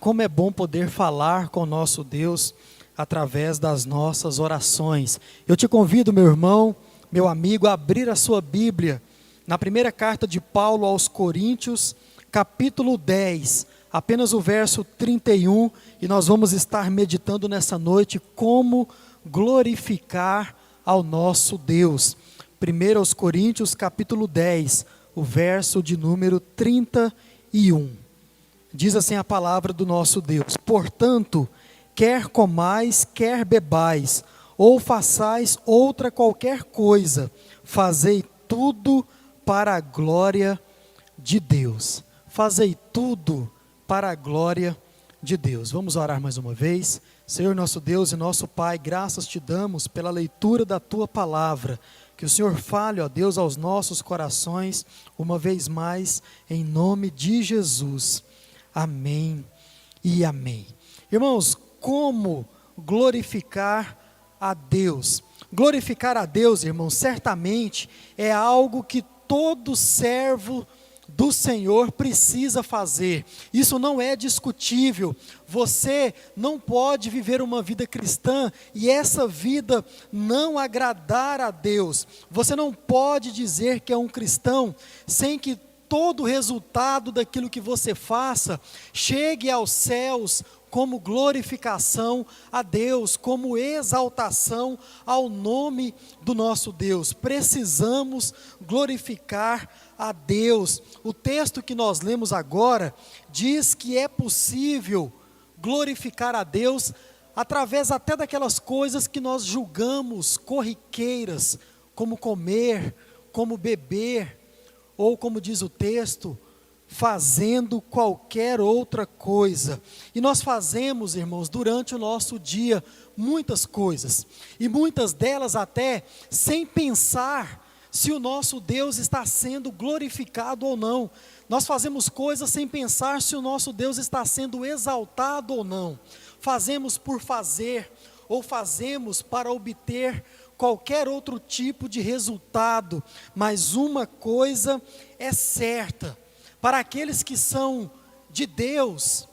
como é bom poder falar com o nosso Deus através das nossas orações. Eu te convido, meu irmão, meu amigo, a abrir a sua Bíblia na primeira carta de Paulo aos Coríntios, capítulo 10, apenas o verso 31, e nós vamos estar meditando nessa noite como glorificar ao nosso Deus. 1 aos Coríntios, capítulo 10, o verso de número 31. Diz assim a palavra do nosso Deus: portanto, quer comais, quer bebais, ou façais outra qualquer coisa, fazei tudo para a glória de Deus. Fazei tudo para a glória de Deus. Vamos orar mais uma vez. Senhor nosso Deus e nosso Pai, graças te damos pela leitura da Tua palavra. Que o Senhor fale, ó Deus, aos nossos corações, uma vez mais, em nome de Jesus. Amém e amém. Irmãos, como glorificar a Deus? Glorificar a Deus, irmãos, certamente é algo que todo servo do Senhor precisa fazer. Isso não é discutível. Você não pode viver uma vida cristã e essa vida não agradar a Deus. Você não pode dizer que é um cristão sem que todo o resultado daquilo que você faça chegue aos céus como glorificação a Deus, como exaltação ao nome do nosso Deus. Precisamos glorificar a Deus. O texto que nós lemos agora diz que é possível glorificar a Deus através até daquelas coisas que nós julgamos corriqueiras, como comer, como beber, ou como diz o texto, fazendo qualquer outra coisa. E nós fazemos, irmãos, durante o nosso dia, muitas coisas. E muitas delas até sem pensar se o nosso Deus está sendo glorificado ou não. Nós fazemos coisas sem pensar se o nosso Deus está sendo exaltado ou não. Fazemos por fazer, ou fazemos para obter qualquer outro tipo de resultado, mas uma coisa é certa: para aqueles que são de Deus,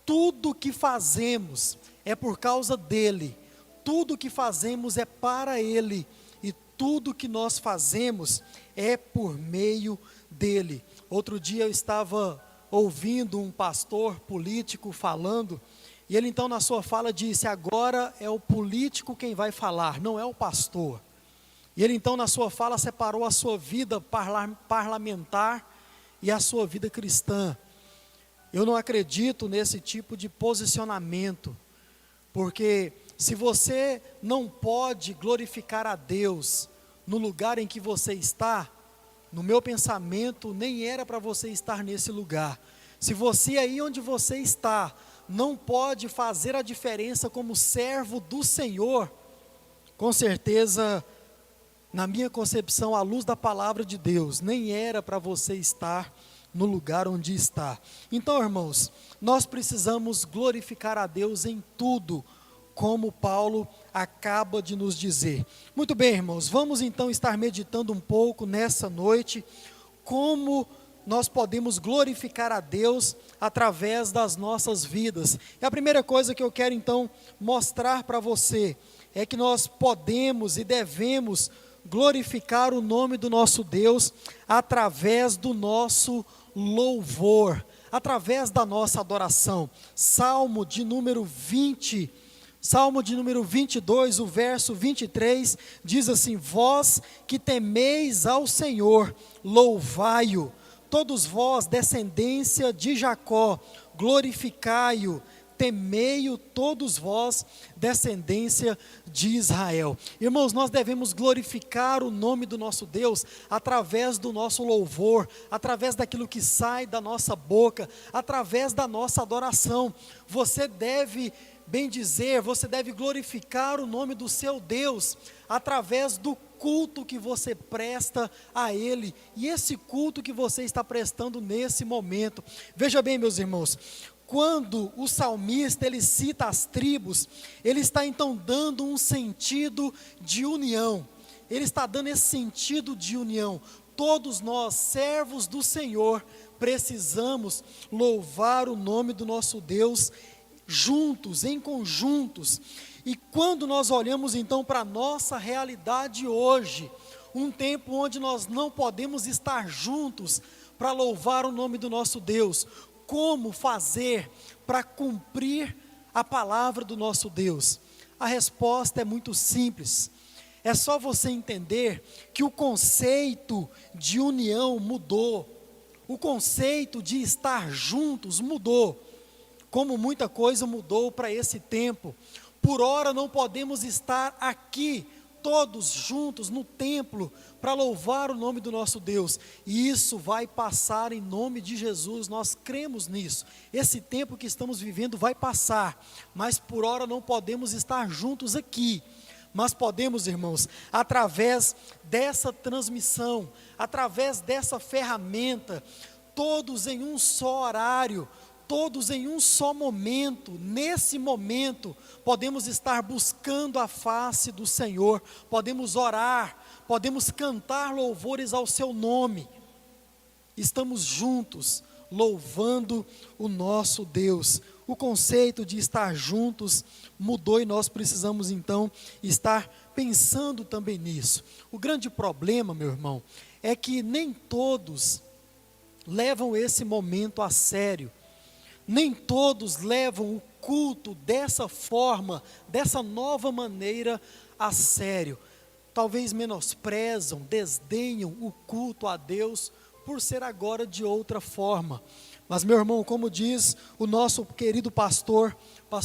tudo que fazemos é por causa dEle, tudo que fazemos é para Ele, e tudo que nós fazemos é por meio dEle. Outro dia eu estava ouvindo um pastor político falando, e ele então na sua fala disse: agora é o político quem vai falar, não é o pastor. E ele então na sua fala separou a sua vida parlamentar e a sua vida cristã. Eu não acredito nesse tipo de posicionamento, porque se você não pode glorificar a Deus no lugar em que você está, no meu pensamento nem era para você estar nesse lugar. Se você aí onde você está não pode fazer a diferença como servo do Senhor, com certeza, na minha concepção, à luz da palavra de Deus, nem era para você estar no lugar onde está. Então, irmãos, nós precisamos glorificar a Deus em tudo, como Paulo acaba de nos dizer. Muito bem, irmãos, vamos então estar meditando um pouco nessa noite, como nós podemos glorificar a Deus através das nossas vidas. E a primeira coisa que eu quero então mostrar para você é que nós podemos e devemos glorificar o nome do nosso Deus através do nosso louvor, através da nossa adoração. Salmo de número 22, o verso 23, diz assim: vós que temeis ao Senhor, louvai-o. Todos vós, descendência de Jacó, glorificai-o. Temei-o todos vós, descendência de Israel. Irmãos, nós devemos glorificar o nome do nosso Deus através do nosso louvor, através daquilo que sai da nossa boca, através da nossa adoração. Você deve bendizer, você deve glorificar o nome do seu Deus através do culto que você presta a Ele, e esse culto que você está prestando nesse momento. Veja bem, meus irmãos, quando o salmista ele cita as tribos, ele está então dando um sentido de união. Ele está dando esse sentido de união. Todos nós, servos do Senhor, precisamos louvar o nome do nosso Deus juntos, em conjuntos. E quando nós olhamos então para a nossa realidade hoje, um tempo onde nós não podemos estar juntos para louvar o nome do nosso Deus, como fazer para cumprir a palavra do nosso Deus? A resposta é muito simples. É só você entender que o conceito de união mudou. O conceito de estar juntos mudou. Como muita coisa mudou para esse tempo. Por ora não podemos estar aqui, todos juntos no templo, para louvar o nome do nosso Deus. E isso vai passar em nome de Jesus, nós cremos nisso. Esse tempo que estamos vivendo vai passar, mas por ora não podemos estar juntos aqui. Mas podemos, irmãos, através dessa transmissão, através dessa ferramenta, todos em um só horário, todos em um só momento, nesse momento, podemos estar buscando a face do Senhor, podemos orar, podemos cantar louvores ao seu nome. Estamos juntos, louvando o nosso Deus. O conceito de estar juntos mudou e nós precisamos então estar pensando também nisso. O grande problema, meu irmão, é que nem todos levam esse momento a sério. Nem todos levam o culto dessa forma, dessa nova maneira a sério. Talvez menosprezam, desdenham o culto a Deus por ser agora de outra forma. Mas, meu irmão, como diz o nosso querido pastor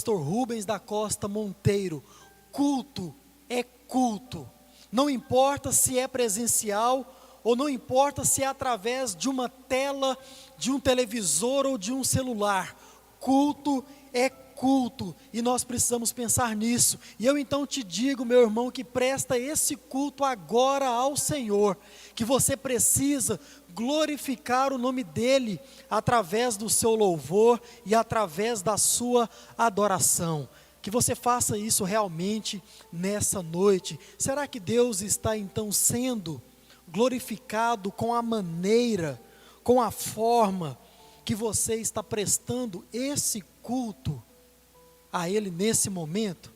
Rubens da Costa Monteiro, culto é culto. Não importa se é presencial ou não importa se é através de uma tela, de um televisor ou de um celular. Culto é culto e nós precisamos pensar nisso. E eu então te digo, meu irmão, que presta esse culto agora ao Senhor, que você precisa glorificar o nome dEle através do seu louvor e através da sua adoração. Que você faça isso realmente nessa noite. Será que Deus está então sendo glorificado com a maneira, com a forma que você está prestando esse culto a Ele nesse momento?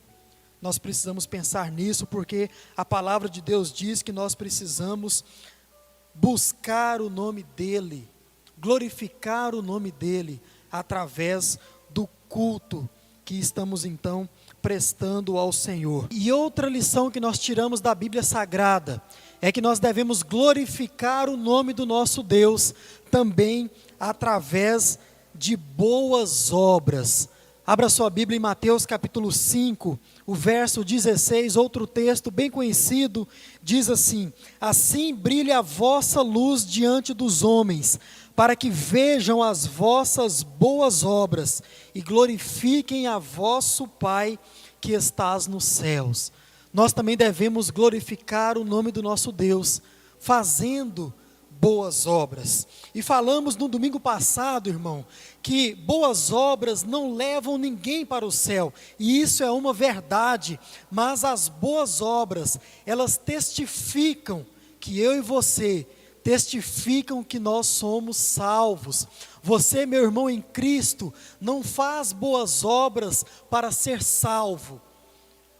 Nós precisamos pensar nisso, porque a palavra de Deus diz que nós precisamos buscar o nome dEle, glorificar o nome dEle, através do culto que estamos então prestando ao Senhor. E outra lição que nós tiramos da Bíblia Sagrada, é que nós devemos glorificar o nome do nosso Deus, também através de boas obras. Abra sua Bíblia em Mateus capítulo 5, o verso 16, outro texto bem conhecido, diz assim: assim brilhe a vossa luz diante dos homens, para que vejam as vossas boas obras e glorifiquem a vosso Pai que estás nos céus. Nós também devemos glorificar o nome do nosso Deus, fazendo boas obras. E falamos no domingo passado, irmão, que boas obras não levam ninguém para o céu, e isso é uma verdade, mas as boas obras, elas testificam que eu e você, testificam que nós somos salvos. Você, meu irmão em Cristo, não faz boas obras para ser salvo.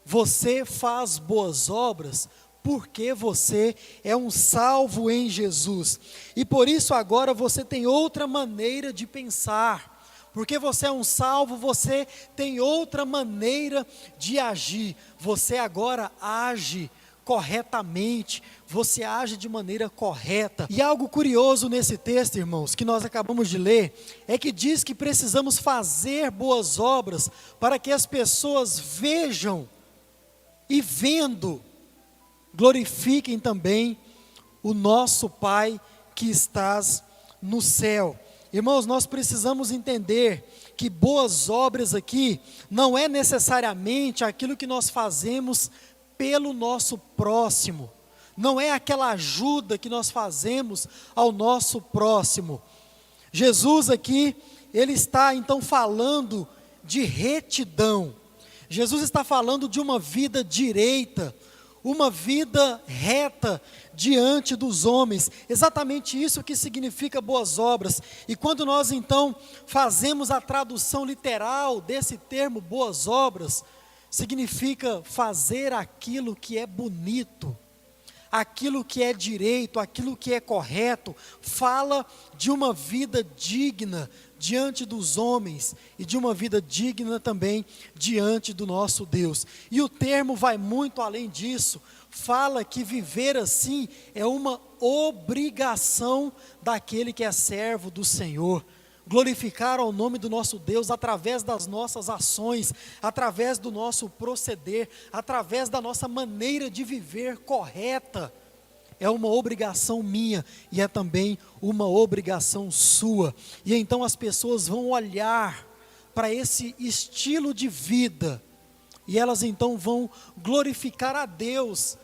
Você faz boas obras porque você é um salvo em Jesus. E por isso agora você tem outra maneira de pensar. Porque você é um salvo, você tem outra maneira de agir. Você agora age corretamente, você age de maneira correta. E algo curioso nesse texto, irmãos, que nós acabamos de ler, é que diz que precisamos fazer boas obras para que as pessoas vejam e vendo, glorifiquem também o nosso Pai que estás no céu. Irmãos, nós precisamos entender que boas obras aqui não é necessariamente aquilo que nós fazemos pelo nosso próximo, não é aquela ajuda que nós fazemos ao nosso próximo. Jesus aqui, ele está então falando de retidão. Jesus está falando de uma vida direita, uma vida reta diante dos homens. Exatamente isso que significa boas obras. E quando nós então fazemos a tradução literal desse termo boas obras, significa fazer aquilo que é bonito, aquilo que é direito, aquilo que é correto. Fala de uma vida digna diante dos homens e de uma vida digna também diante do nosso Deus. E o termo vai muito além disso. Fala que viver assim é uma obrigação daquele que é servo do Senhor. Glorificar ao nome do nosso Deus através das nossas ações, através do nosso proceder, através da nossa maneira de viver correta. É uma obrigação minha e é também uma obrigação sua. E então as pessoas vão olhar para esse estilo de vida e elas então vão glorificar a Deus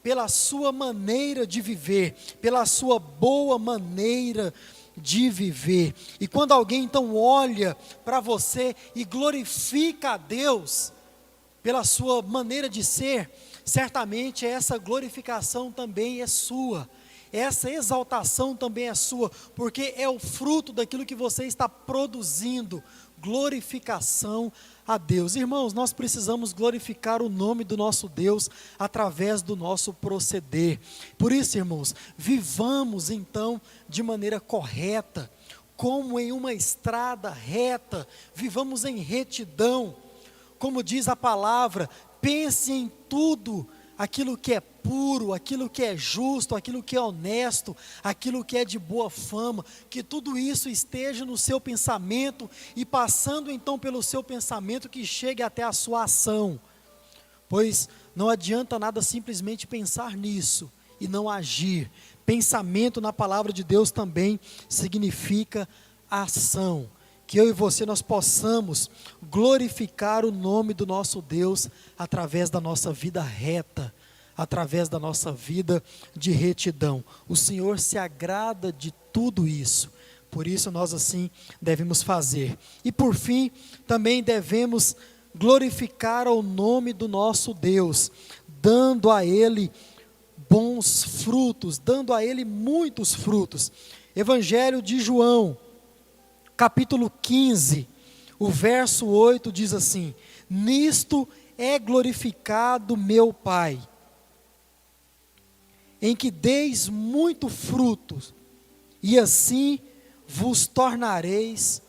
pela sua maneira de viver, pela sua boa maneira de viver. E quando alguém então olha para você e glorifica a Deus pela sua maneira de ser, certamente essa glorificação também é sua, essa exaltação também é sua, porque é o fruto daquilo que você está produzindo, glorificação a Deus. Irmãos, nós precisamos glorificar o nome do nosso Deus através do nosso proceder. Por isso, irmãos, vivamos então de maneira correta, como em uma estrada reta, vivamos em retidão. Como diz a palavra, pense em tudo aquilo que é puro, aquilo que é justo, aquilo que é honesto, aquilo que é de boa fama, que tudo isso esteja no seu pensamento e passando então pelo seu pensamento que chegue até a sua ação. Pois não adianta nada simplesmente pensar nisso e não agir. Pensamento na palavra de Deus também significa ação. Que eu e você nós possamos glorificar o nome do nosso Deus através da nossa vida reta, através da nossa vida de retidão. O Senhor se agrada de tudo isso, por isso nós assim devemos fazer. E por fim, também devemos glorificar o nome do nosso Deus, dando a Ele bons frutos, dando a Ele muitos frutos. Evangelho de João, capítulo 15, o verso 8 diz assim: nisto é glorificado meu Pai, em que deis muito frutos, e assim vos tornareis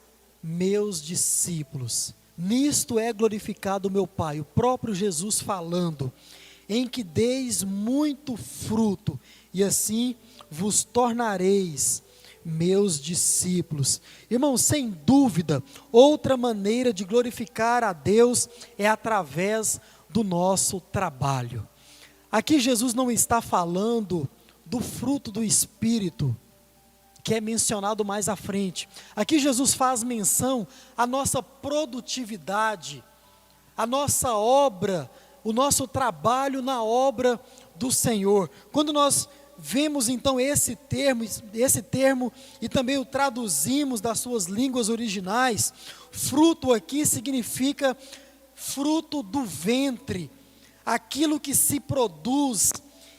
meus discípulos. Nisto é glorificado meu Pai, o próprio Jesus falando, em que deis muito fruto, e assim vos tornareis meus discípulos. Irmãos, sem dúvida, outra maneira de glorificar a Deus é através do nosso trabalho. Aqui Jesus não está falando do fruto do Espírito, que é mencionado mais à frente. Aqui Jesus faz menção à nossa produtividade, à nossa obra, o nosso trabalho na obra do Senhor. Quando nós vemos então esse termo e também o traduzimos das suas línguas originais, fruto aqui significa fruto do ventre, aquilo que se produz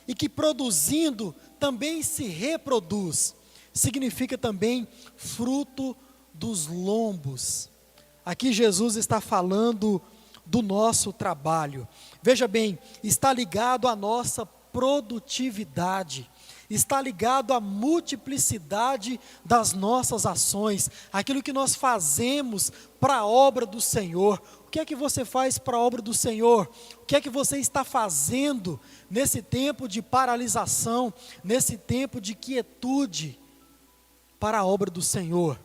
e que produzindo também se reproduz. Significa também fruto dos lombos. Aqui Jesus está falando do nosso trabalho. Veja bem, está ligado à nossa produtividade, está ligado à multiplicidade das nossas ações, aquilo que nós fazemos para a obra do Senhor. O que é que você faz para a obra do Senhor? O que é que você está fazendo nesse tempo de paralisação, nesse tempo de quietude para a obra do Senhor?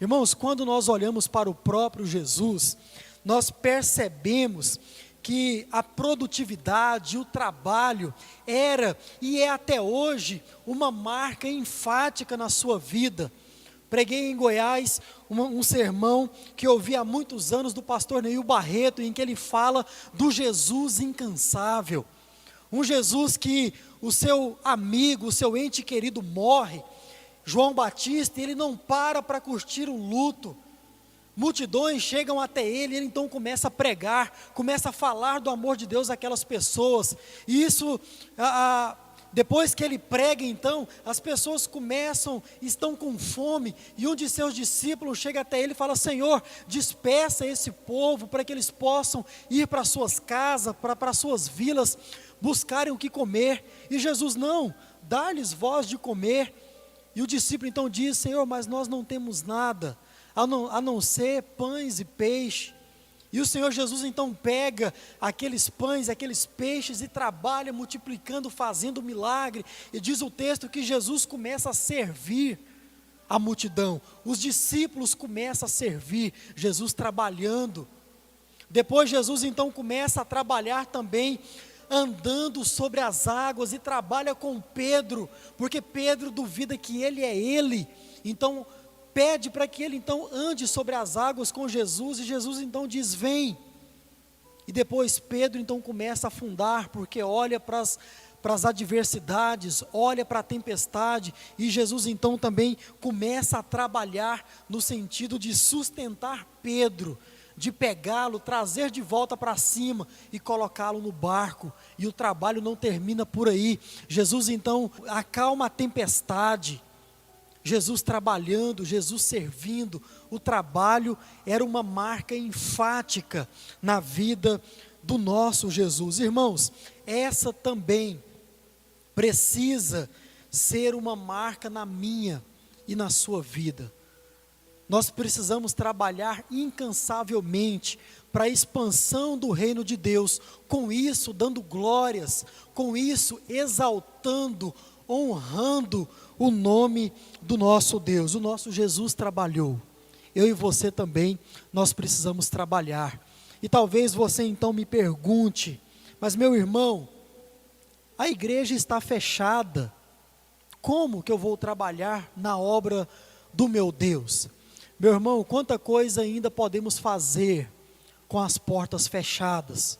Irmãos, quando nós olhamos para o próprio Jesus, nós percebemos que a produtividade, o trabalho era e é até hoje uma marca enfática na sua vida. Preguei em Goiás um sermão que ouvi há muitos anos do pastor Neil Barreto, em que ele fala do Jesus incansável. Um Jesus que o seu amigo, o seu ente querido morre, João Batista, e ele não para curtir o luto. multidões chegam até ele então começa a pregar, começa a falar do amor de Deus àquelas pessoas, e isso, depois que ele prega então, as pessoas estão com fome, e um de seus discípulos chega até ele e fala: Senhor, despeça esse povo, para que eles possam ir para suas casas, para suas vilas, buscarem o que comer. E Jesus: não, dá-lhes voz de comer. E o discípulo então diz: Senhor, mas nós não temos nada, a não ser pães e peixe. E o Senhor Jesus então pega aqueles pães, aqueles peixes e trabalha multiplicando, fazendo milagre. E diz o texto que Jesus começa a servir a multidão. Os discípulos começam a servir, Jesus trabalhando. Depois Jesus então começa a trabalhar também, andando sobre as águas, e trabalha com Pedro, porque Pedro duvida que ele é ele. Então pede para que ele então ande sobre as águas com Jesus, e Jesus então diz: vem. E depois Pedro então começa a afundar, porque olha para as adversidades, olha para a tempestade, e Jesus então também começa a trabalhar no sentido de sustentar Pedro, de pegá-lo, trazer de volta para cima e colocá-lo no barco. E o trabalho não termina por aí. Jesus então acalma a tempestade, Jesus trabalhando, Jesus servindo. O trabalho era uma marca enfática na vida do nosso Jesus. Irmãos, essa também precisa ser uma marca na minha e na sua vida. Nós precisamos trabalhar incansavelmente para a expansão do reino de Deus, com isso dando glórias, com isso exaltando, honrando o nome do nosso Deus. O nosso Jesus trabalhou, eu e você também, nós precisamos trabalhar. E talvez você então me pergunte: mas meu irmão, a igreja está fechada, como que eu vou trabalhar na obra do meu Deus? Meu irmão, quanta coisa ainda podemos fazer com as portas fechadas,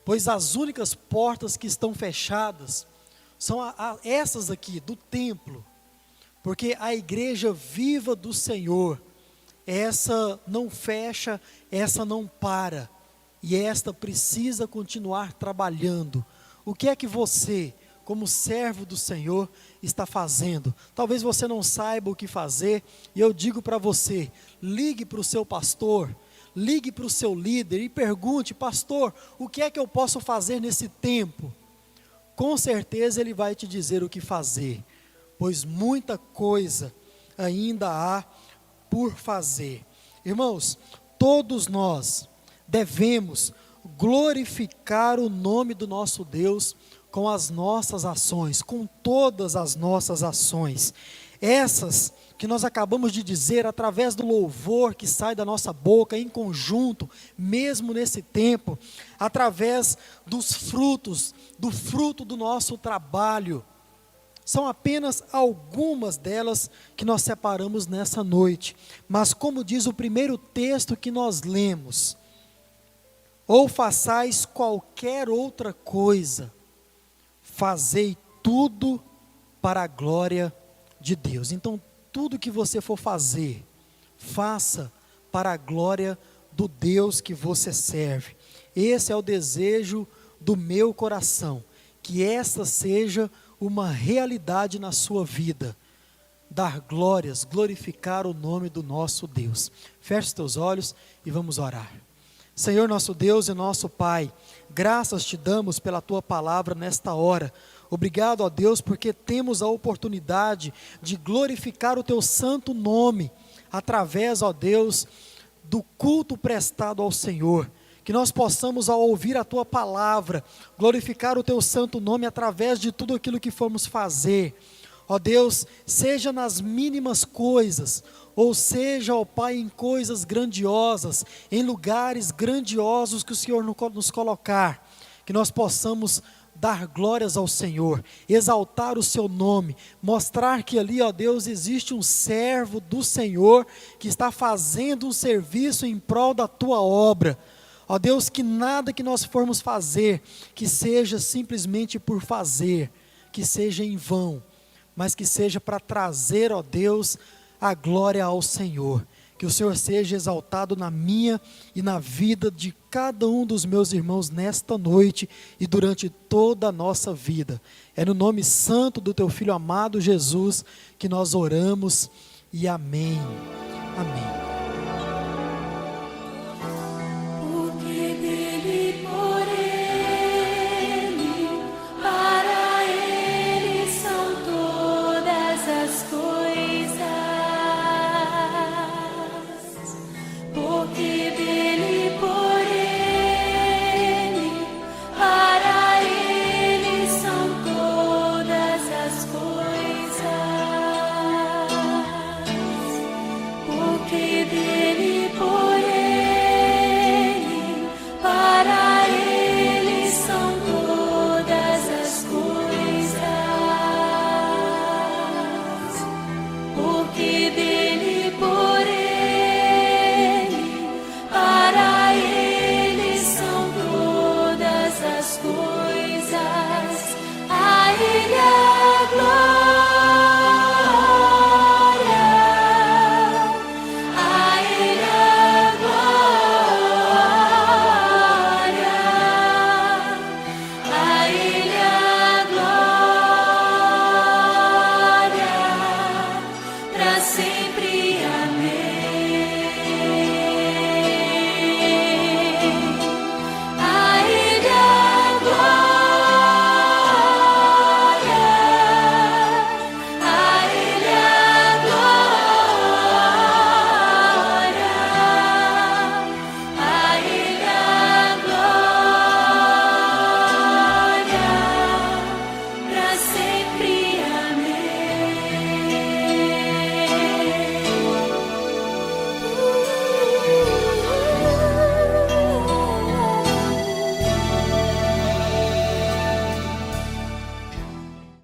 pois as únicas portas que estão fechadas são essas aqui, do templo, porque a igreja viva do Senhor, essa não fecha, essa não para, e esta precisa continuar trabalhando. O que é que você, como servo do Senhor, está fazendo? Talvez você não saiba o que fazer, e eu digo para você: ligue para o seu pastor, ligue para o seu líder e pergunte: pastor, o que é que eu posso fazer nesse tempo? Com certeza ele vai te dizer o que fazer, pois muita coisa ainda há por fazer. Irmãos, todos nós devemos glorificar o nome do nosso Deus com as nossas ações, com todas as nossas ações, essas que nós acabamos de dizer, através do louvor que sai da nossa boca em conjunto, mesmo nesse tempo, através dos frutos, do fruto do nosso trabalho. São apenas algumas delas que nós separamos nessa noite, mas como diz o primeiro texto que nós lemos: ou façais qualquer outra coisa, fazei tudo para a glória de Deus. Então, tudo que você for fazer, faça para a glória do Deus que você serve. Esse é o desejo do meu coração, que esta seja uma realidade na sua vida. Dar glórias, glorificar o nome do nosso Deus. Feche os teus olhos e vamos orar. Senhor nosso Deus e nosso Pai, graças te damos pela tua palavra nesta hora. Obrigado, ó Deus, porque temos a oportunidade de glorificar o teu santo nome, através, ó Deus, do culto prestado ao Senhor. Que nós possamos, ao ouvir a tua palavra, glorificar o teu santo nome através de tudo aquilo que formos fazer. Ó Deus, seja nas mínimas coisas, ou seja, ó Pai, em coisas grandiosas, em lugares grandiosos que o Senhor nos colocar, que nós possamos dar glórias ao Senhor, exaltar o seu nome, mostrar que ali, ó Deus, existe um servo do Senhor, que está fazendo um serviço em prol da tua obra. Ó Deus, que nada que nós formos fazer, que seja simplesmente por fazer, que seja em vão, mas que seja para trazer, ó Deus, a glória ao Senhor. Que o Senhor seja exaltado na minha e na vida de cada um dos meus irmãos nesta noite e durante toda a nossa vida. É no nome santo do teu Filho amado Jesus que nós oramos e amém. Amém.